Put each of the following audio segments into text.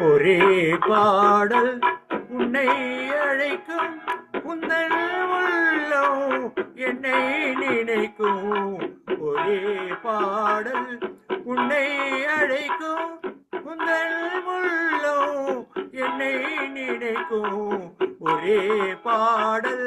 ஒரே பாடல் உன்னை அழைக்கும், உந்தன் உள்ளம் என்னை நினைக்கும். ஒரே பாடல் உன்னை அழைக்கும், உந்தன் உள்ளம் என்னை நினைக்கும். ஒரே பாடல்.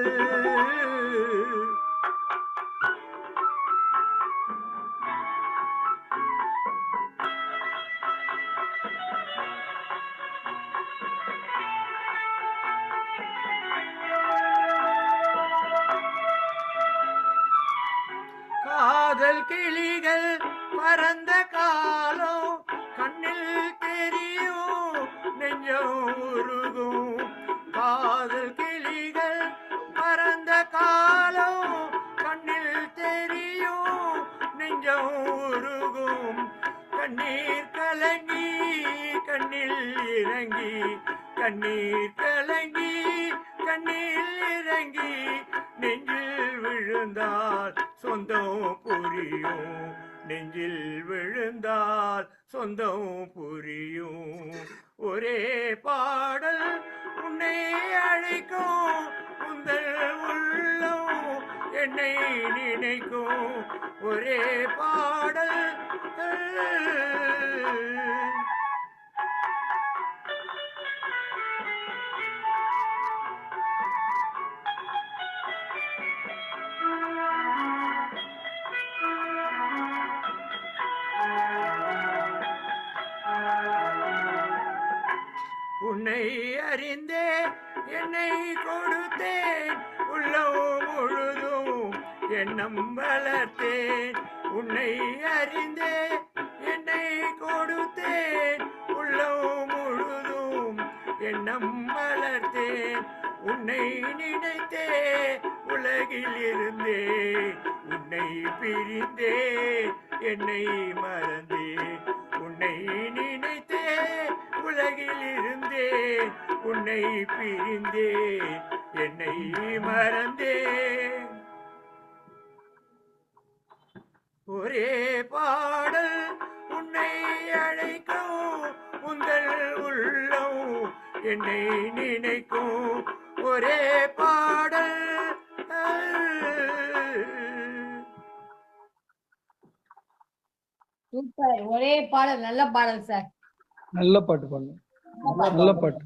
காதல் கிளிகள் பறந்த காலம் கண்ணில் தெரியும், நெஞ்சம் உருகும். காதல் கிளிகள் பறந்த காலம் கண்ணில் தெரியும், நெஞ்சம் உருகும். கண்ணீர் கலங்கி கண்ணில் இறங்கி, கண்ணீர் கலங்கி கண்ணில் இறங்கி, நெஞ்சில் விழுந்தால் சொந்தம் புரியும், நெஞ்சில் விழுந்தால் சொந்தம் புரியும். ஒரே பாடல் உன்னை அழைக்கும், உந்தன் உள்ளம் என்னை நினைக்கும். ஒரே பாடல். உன்னை அறிந்தே என்னை கொடுத்தேன், உள்ளம் முழுதும் எண்ணம் வளர்த்தேன். உன்னை அறிந்தே என்னை கொடுத்தேன், உள்ளம் முழுதும் எண்ணம் வளர்த்தேன். உன்னை நினைத்தே உலகில் இருந்தே, உன்னை பிரிந்தே என்னை மறந்தே. உன்னை நினைத்தே உலகில் இருந்தே, உன்னை பிரிந்தே என்னை மறந்தே. ஒரே பாடல் உன்னை அழைக்கும், உந்தன் உள்ளம் என்னை நினைக்கும். ஒரே பாடல். சூப்பர். ஒரே பாடல். நல்ல பாடல் சார். நல்ல பாட்டு பாடணும். நல்ல பாட்டு.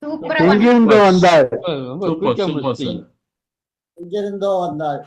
சூப்பரா எங்கிருந்தோ வந்தாள். ரொம்ப குயிக்கா முடிச்சிட்டீங்க. எங்கிருந்தோ வந்தாள்.